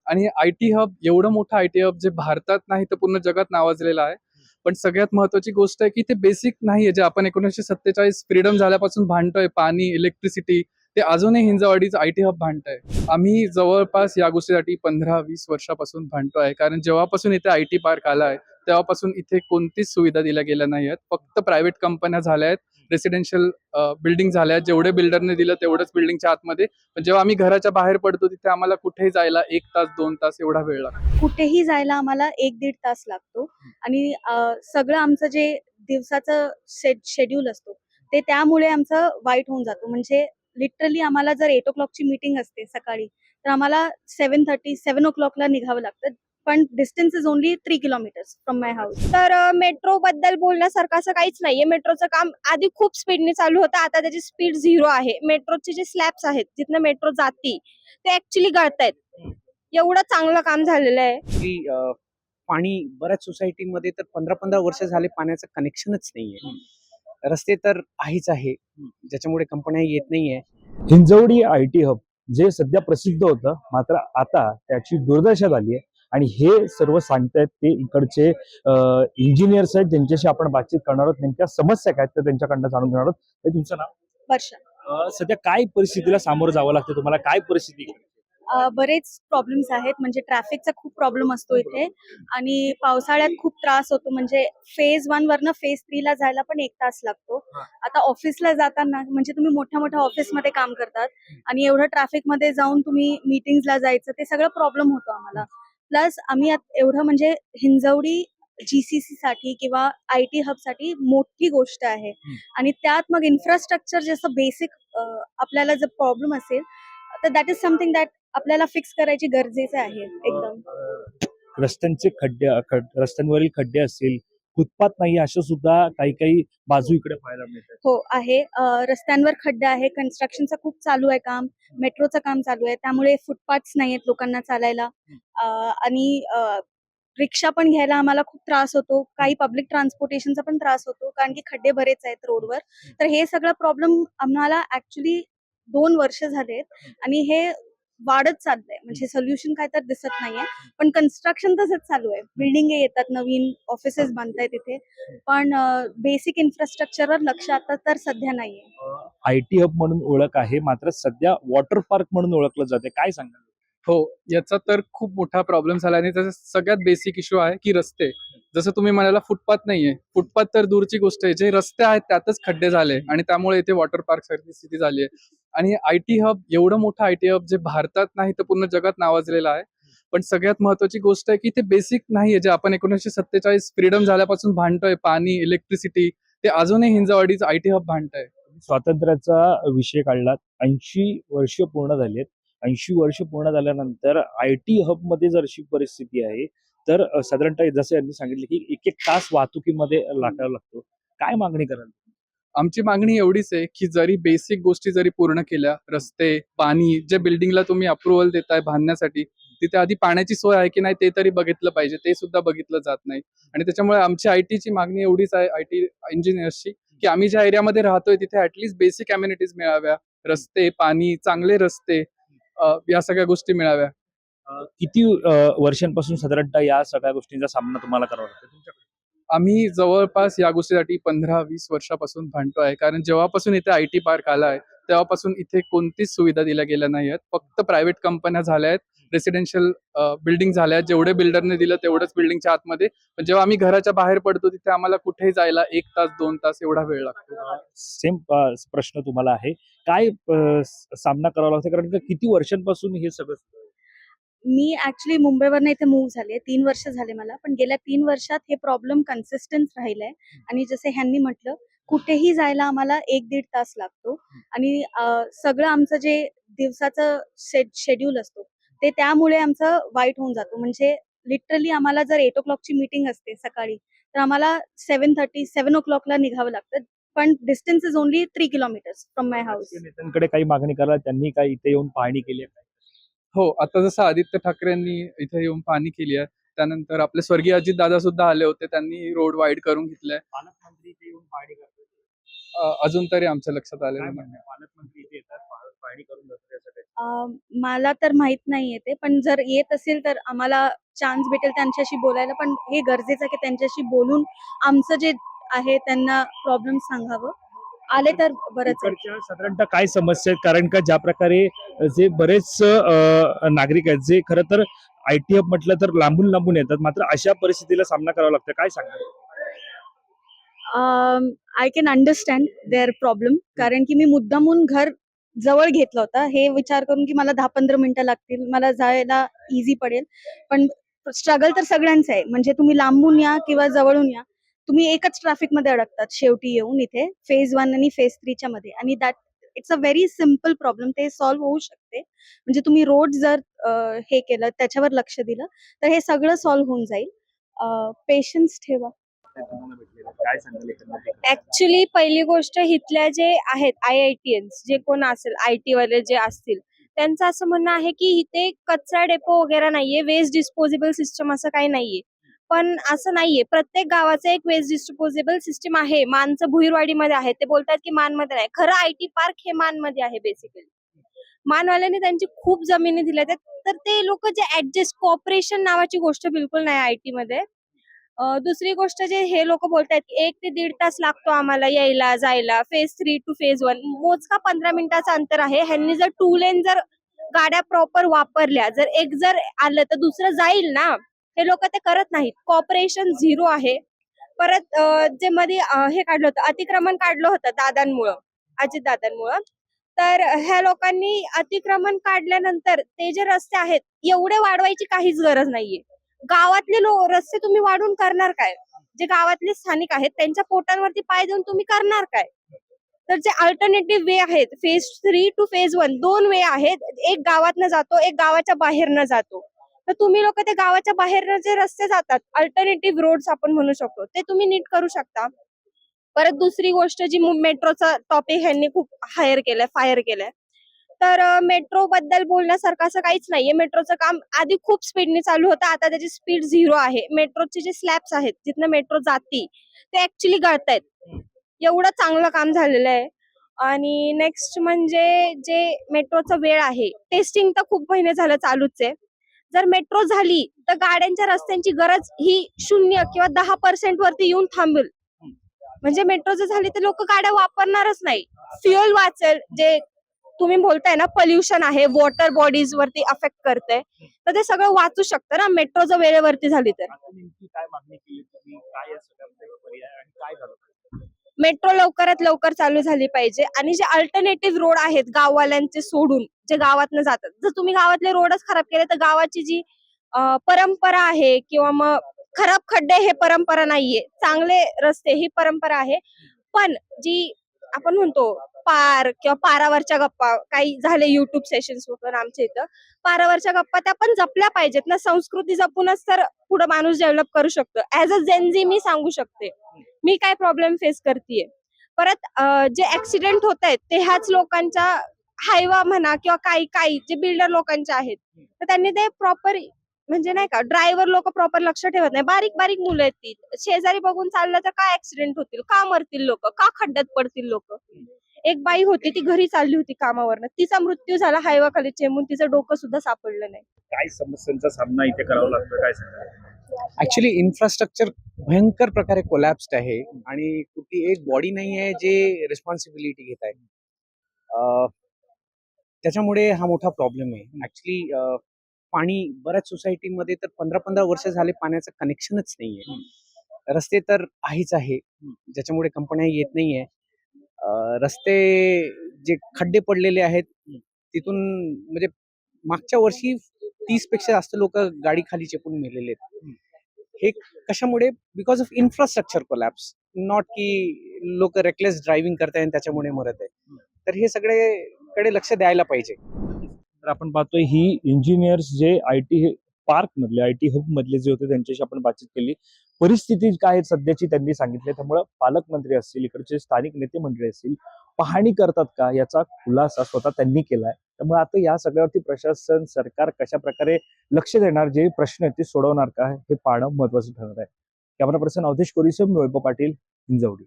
आणि IT hub एवढं मोठं आयटी हब जे भारतात नाही तर पूर्ण जगात नावाजलेलं आहे. पण सगळ्यात महत्वाची गोष्ट आहे की ते बेसिक नाहीये जे आपण 1947 फ्रीडम झाल्यापासून भांडतोय, पाणी, इलेक्ट्रिसिटी, ते अजूनही हिंजवाडीचं आयटी हब भांडतंय. आम्ही जवळपास या गोष्टीसाठी 15-20 वर्षापासून भांडतोय, कारण जेव्हापासून इथे आयटी पार्क आलाय तेव्हापासून इथे कोणतीच सुविधा दिल्या गेल्या नाही आहेत. फक्त प्रायव्हेट कंपन्या झाल्या आहेत, रेसिडेन्शियल बिल्डिंग झाल्या आहेत. जेवढे बिल्डरने दिलं तेवढंच बिल्डिंगच्या आतमध्ये. पण जेव्हा आम्ही घराच्या बाहेर पडतो तिथे आम्हाला कुठेही जायला 1 तास 2 तास एवढा वेळ लागतो. कुठेही जायला आम्हाला 1-1.5 तास लागतो आणि सगळं आमचं जे दिवसाचं शेड्यूल असतो ते त्यामुळे आमचं वाईट होऊन जातो. म्हणजे लिटरली आम्हाला जर 8 o'clock ची मीटिंग असते सकाळी, तर आम्हाला 7:30-7 o'clock ला निघावं लागतं. पण distance is only 3 kilometres from my house. तर मेट्रो बद्दल बोलण्यासारखं असं काहीच नाहीये. मेट्रोचं काम आधी खूप स्पीडने चालू होतं, आता त्याची स्पीड 0 आहे. मेट्रोचे जे स्लॅब्स आहेत जिथनं मेट्रो जाती ते ऍक्च्युली गळतायत. एवढं चांगलं काम झालेलं आहे की पाणी बऱ्याच सोसायटीमध्ये तर 15-15 वर्ष झाले पाण्याचं कनेक्शनच नाहीये. रस्ते तर आहेच आहे, ज्याच्यामुळे कंपन्या येत नाहीये. हिंजवडी आयटी हब जे सध्या प्रसिद्ध होतं, मात्र आता त्याची दुर्दशा झाली आहे. आणि हे सर्व सांगतायत ते इकडचे इंजिनियर्स आहेत, ज्यांच्याशी आपण बातचीत करणार आहोत. नेमक्या समस्या काय आहेत त्यांच्याकडनं जाणून घेणार आहोत. हे तुमचं नाव? वर्षा. सध्या काय परिस्थितीला सामोरं जावं लागतं तुम्हाला? काय परिस्थिती? बरेच प्रॉब्लेम्स आहेत. म्हणजे ट्रॅफिकचा खूप प्रॉब्लेम असतो इथे आणि पावसाळ्यात खूप त्रास होतो. म्हणजे फेज 1 वरनं फेज 3 ला जायला पण 1 तास लागतो. आता ऑफिसला जाताना, म्हणजे तुम्ही मोठ्या मोठ्या ऑफिसमध्ये काम करतात आणि एवढं ट्रॅफिक मध्ये जाऊन तुम्ही मीटिंग्सला जायचं, ते सगळं प्रॉब्लेम होतो आम्हाला. प्लस आम्ही एवढं म्हणजे हिंजवडी जीसीसी साठी किंवा आयटी हब साठी मोठी गोष्ट आहे आणि त्यात मग इन्फ्रास्ट्रक्चर जसं बेसिक आपल्याला जर प्रॉब्लेम असेल तर दॅट इज समथिंग दॅट आपल्याला फिक्स करायची गरजेचं आहे एकदम. रस्त्यांचे रस्त्यांवरील खड्डे असतील, फुटपाथ नाही, अशा सुद्धा काही काही बाजू इकडे पाहायला मिळतात. हो आहे. रस्त्यांवर खड्डे आहे, कन्स्ट्रक्शनचं खूप चालू आहे काम, मेट्रोचं काम चालू आहे, त्यामुळे फुटपाथ्स नाहीयेत लोकांना चालायला. आणि रिक्षा पण घ्यायला आम्हाला खूप त्रास होतो. काही पब्लिक ट्रान्सपोर्टेशनचा पण त्रास होतो, कारण की खड्डे बरेच आहेत रोडवर. तर हे सगळं प्रॉब्लेम आम्हाला ऍक्च्युली 2 वर्ष झालेत आणि हे वाढत चाललंय. म्हणजे सोल्युशन काय तर दिसत नाहीये. पण कन्स्ट्रक्शन तसंच चालू आहे. बिल्डिंग येतात, नवीन ऑफिसेस बनतायत तिथे, पण बेसिक इन्फ्रास्ट्रक्चरवर लक्ष आता तर सध्या नाहीये. आयटी हब म्हणून ओळख आहे, मात्र सध्या वॉटर पार्क म्हणून ओळखलं जाते. काय सांगाल? हो, याचा तर खूप मोठा प्रॉब्लेम झाला आणि त्याचा सगळ्यात बेसिक इश्यू आहे की रस्ते. जसं तुम्ही म्हणाला फुटपाथ नाहीये. फुटपाथ तर दूरची गोष्ट आहे. जे रस्ते आहेत त्यातच खड्डे झाले आणि त्यामुळे इथे वॉटर पार्क सारखी स्थिती झाली आहे. आणि आयटी हब एवढं मोठं आयटी हब जे भारतात नाही तर पूर्ण जगात नावाजलेलं आहे. पण सगळ्यात महत्वाची गोष्ट आहे की ते बेसिक नाहीये जे आपण 1947 फ्रीडम झाल्यापासून भांडतोय, पाणी, इलेक्ट्रिसिटी, ते अजूनही हिंजवाडीचं आयटी हब भांडतंय. स्वातंत्र्याचा विषय काढलात. 80 वर्ष पूर्ण झाली आहेत. 80 वर्ष पूर्ण झाल्यानंतर आयटी हब मध्ये जर अशी परिस्थिती आहे, तर साधारणतः जसं यांनी सांगितलं की 1-1 तास वाहतुकीमध्ये लागायला लागतो. काय मागणी कराल? आमची मागणी एवढीच आहे की जरी बेसिक गोष्टी जरी पूर्ण केल्या, रस्ते, पाणी, जे बिल्डिंगला तुम्ही अप्रुव्हल देताय बांधण्यासाठी, तिथे आधी पाण्याची सोय आहे की नाही ते तरी बघितलं पाहिजे. ते सुद्धा बघितलं जात नाही. आणि त्याच्यामुळे आमची आयटीची मागणी एवढीच आहे, आयटी इंजिनियर्सची, की आम्ही ज्या एरियामध्ये राहतोय तिथे ऍटलीस्ट बेसिक अम्युनिटीज मिळाव्या. रस्ते, पाणी, चांगले रस्ते, या सगळ्या गोष्टी मिळाव्या. किती वर्षांपासून साधारणतः या सगळ्या गोष्टींचा सामना तुम्हाला करावा लागतो तुमच्याकडे? आम्ही जवळपास या गोष्टीसाठी 15-20 वर्षापासून भांडतो आहे, कारण जेव्हापासून इथे आयटी पार्क आलाय तेव्हापासून इथे कोणतीच सुविधा दिल्या गेल्या नाही आहेत. फक्त प्रायव्हेट कंपन्या झाल्या आहेत, रेसिडेन्शियल बिल्डिंग झाल्या आहेत. जेवढे बिल्डरने दिलं तेवढंच बिल्डिंगच्या आतमध्ये. पण जेव्हा आम्ही घराच्या बाहेर पडतो तिथे आम्हाला कुठेही जायला 1 तास 2 तास एवढा वेळ लागतो. सेम प्रश्न तुम्हाला आहे. काय सामना करावा लागतो? कारण का किती वर्षांपासून हे सगळं मी ऍक्च्युली मुंबईवरनं इथे मूव्ह झाले. 3 वर्ष झाले मला. पण गेल्या 3 वर्षात हे प्रॉब्लेम कन्सिस्टंट राहिलाय आणि जसं ह्यांनी म्हटलं, कुठेही जायला आम्हाला 1-1.5 तास लागतो आणि सगळं आमचं जे दिवसाचं शेड्यूल असतो ते त्यामुळे आमचं वाईट होऊन जातो. म्हणजे लिटरली आम्हाला जर 8 o'clock ची मीटिंग असते सकाळी, तर आम्हाला 7:30-7 o'clock ला निघावं लागतं. पण distance is only 3 kilometres from my house. नेत्यांकडे काही मागणी करा, त्यांनी काय इथे येऊन पाहणी केली आहे? हो, आता जसं आदित्य ठाकरेंनी इथे येऊन पाहणी केली आहे. त्यानंतर आपले स्वर्गीय अजितदादा सुद्धा आले होते. त्यांनी रोड वाईड करून घेतलाय. पालकमंत्री इथे येऊन पाहणी करतात. अजून तरी आमच्या लक्षात आलेलं नाही. पालकमंत्री इथे येतात, पाहणी करून जातात यासाठी. मला तर माहित नाहीये ते, पण जर येत असेल तर आम्हाला चान्स भेटेल त्यांच्याशी बोलायला. पण हे गरजेचं आहे की त्यांच्याशी बोलून आमचं जे आहे त्यांना प्रॉब्लेम सांगावं. आले तर बरंच आहे. इकडच्या साधारणतः काय समस्या आहेत? कारण का ज्या प्रकारे जे बरेच नागरिक आहेत जे खरं तर आयटी हब म्हटलं तर लांबून लांबून येतात, मात्र अशा परिस्थितीला सामना करावा लागतो. काय सांगणार? I can understand their problem, कारण की मी मुद्दामून घर जवळ घेतलं होतं हे विचार करून की मला 10-15 मिनिटं लागतील, मला जायला इझी पडेल. पण स्ट्रगल तर सगळ्यांचं आहे. म्हणजे तुम्ही लांबून या किंवा जवळून या, तुम्ही एकच ट्रॅफिकमध्ये अडकतात शेवटी येऊन इथे फेज 1 आणि फेज 3 च्या मध्ये. आणि that it's a very simple problem. ते सॉल्व्ह होऊ शकते. म्हणजे तुम्ही रोड जर हे केलं, त्याच्यावर लक्ष दिलं, तर हे सगळं सॉल्व्ह होऊन जाईल. पेशन्स ठेवा. काय सांगाल एकंदरीत? ऍक्च्युली पहिली गोष्ट इथल्या जे आहेत IITians जे कोण असेल IT वाले जे असतील त्यांचं असं म्हणणं आहे की इथे कचरा डेपो वगैरे नाहीये, वेस्ट डिस्पोजेबल सिस्टम असं काही नाहीये. पण असं नाहीये, प्रत्येक गावाचं एक वेस्ट डिस्पोजेबल सिस्टम आहे. मानचं भुईरवाडीमध्ये आहे, ते बोलतात की मानमध्ये नाही. खरं IT पार्क हे मानमध्ये आहे बेसिकली. मानवाल्यांनी त्यांची खूप जमिनी दिल्या तर ते लोक जे ऍडजस्ट कॉपरेशन नावाची गोष्ट बिलकुल नाही IT मध्ये. दुसरी गोष्ट जे हे लोक बोलतायत की 1 ते 1.5 तास लागतो आम्हाला यायला जायला फेज 3 टू फेज 1, मोजका 15 मिनिटाचं अंतर आहे. ह्यांनी जर 2 लेन जर गाड्या प्रॉपर वापरल्या, जर एक जर आलं तर दुसरं जाईल ना. हे लोक ते करत नाहीत. कॉपरेशन झिरो आहे. परत जे मध्ये हे काढलं होतं, अतिक्रमण काढलं होतं दादांमुळं, अजित दादांमुळं. तर ह्या लोकांनी अतिक्रमण काढल्यानंतर ते जे रस्ते आहेत एवढे वाढवायची काहीच गरज नाहीये. गावातले रस्ते तुम्ही वाढून करणार काय? जे गावातले स्थानिक आहेत त्यांच्या पोटांवरती पाय देऊन तुम्ही करणार काय? तर जे अल्टरनेटिव्ह वे आहेत फेज 3 टू फेज 1 2 वे आहेत. एक गावातनं जातो, एक गावाच्या बाहेरनं जातो. तर तुम्ही लोक ते गावाच्या बाहेरनं जे रस्ते जातात अल्टरनेटिव्ह रोड्स आपण म्हणू शकतो, ते तुम्ही नीट करू शकता. परत दुसरी गोष्ट जी मेट्रोचा टॉपिक ह्यांनी खूप फायर केलंय. तर मेट्रो बद्दल बोलण्यासारखं असं काहीच नाहीये. मेट्रोचं काम आधी खूप स्पीडने चालू होतं, आता त्याची स्पीड 0 आहे. मेट्रोचे जे स्लॅब्स आहेत जिथनं मेट्रो जाती ते ऍक्च्युली गळतायत. एवढं चांगलं काम झालेलं आहे. आणि नेक्स्ट म्हणजे जे मेट्रोचा वेळ आहे, टेस्टिंग तर खूप महिने झालं चालूच आहे. जर मेट्रो झाली तर गाड्यांच्या रस्त्यांची गरज ही 0 किंवा 10% वरती येऊन थांबेल. म्हणजे मेट्रो जर झाली तर लोक गाड्या वापरणारच नाही. फ्युएल वाचेल. जे तुम्ही बोलताय ना पोल्युशन आहे, वॉटर बॉडीज वरती अफेक्ट करते, तर ते सगळं वाचू शकतं ना मेट्रो जर वेळेवरती झाली तर. आता नेमकी काय मागणी केली तुम्ही? काय या सगळ्यामध्ये पर्याय आणि काय झालं पाहिजे? मेट्रो लवकरात लवकर चालू झाली पाहिजे. आणि जे अल्टरनेटिव्ह रोड आहेत गाववाल्यांचे सोडून जे गावातनं जातात, जर तुम्ही गावातले रोडच खराब केले तर गावाची जी परंपरा आहे किंवा मग खराब खड्डे हे परंपरा नाहीये, चांगले रस्ते ही परंपरा आहे. पण जी आपण म्हणतो पार किंवा पारावरच्या गप्पा काही झाले युट्यूब सेशन्स वगैरे आमच्या इथं, पारावरच्या गप्पा त्या पण जपल्या पाहिजेत ना. संस्कृती जपूनच तर पुढे माणूस डेव्हलप करू शकतो. ऍज अ जेनझी मी सांगू शकते मी काय प्रॉब्लेम फेस करतेय. परत जे ऍक्सिडेंट होत आहेत ते ह्याच लोकांच्या हायवा म्हणा किंवा काही काही जे बिल्डर लोकांचे आहेत, तर त्यांनी ते प्रॉपर म्हणजे नाही का ड्रायव्हर लोक प्रॉपर लक्ष ठेवत नाही. बारीक बारीक मुलं आहेत ती, शेजारी बघून चाललं तर काय ऍक्सिडेंट होतील, का मरतील लोक, का खड्ड्यात पडतील लोक. एक बाई होती ती घरी चालली होती कामावरनं, तिचा मृत्यू झाला हायवा खाली चेंबून, तिचं डोकं सुद्धा सापडलं नाही. काय समस्यांचा सामना इथे करावा लागतो? काय सांगाल? ऍक्च्युली इन्फ्रास्ट्रक्चर भयंकर प्रकारे कोलॅप्स्ड आहे आणि कुठली एक बॉडी नाही आहे जे रिस्पॉन्सिबिलिटी घेत आहे. त्याच्यामुळे हा मोठा प्रॉब्लेम आहे. ऍक्च्युली पाणी बऱ्याच सोसायटीमध्ये तर 15-15 वर्ष झाले पाण्याचं कनेक्शनच नाहीये. रस्ते तर आहेच आहे, ज्याच्यामुळे कंपन्या येत नाहीये. रस्ते जे खड्डे पडलेले आहेत तिथून म्हणजे मागच्या वर्षी 30 पेक्षा जास्त लोक गाडी खाली चेपून मेलेले आहेत. हे कशामुळे? Because of infrastructure collapse, not की लोक रेकलेस ड्रायव्हिंग करताय आणि त्याच्यामुळे मरत आहे. तर हे सगळे कडे लक्ष द्यायला पाहिजे. तर आपण पाहतोय ही इंजिनियर्स जे आयटी पार्क मधले आयटी हब मधले जे होते त्यांच्याशी आपण बातचीत केली. परिस्थिती काय आहे सध्याची त्यांनी सांगितले. त्यामुळे पालकमंत्री असतील, इकडचे स्थानिक नेते मंडळी असतील, पाहणी करतात का याचा खुलासा स्वतः त्यांनी केलाय. त्यामुळे आता या सगळ्यावरती प्रशासन सरकार कशा प्रकारे लक्ष देणार, जे प्रश्न आहेत ते सोडवणार का हे पाहणं महत्वाचं ठरणार आहे. कॅमेरा पर्सन अवधेश कोरीसह मी वैभव पाटील, हिंजवडी.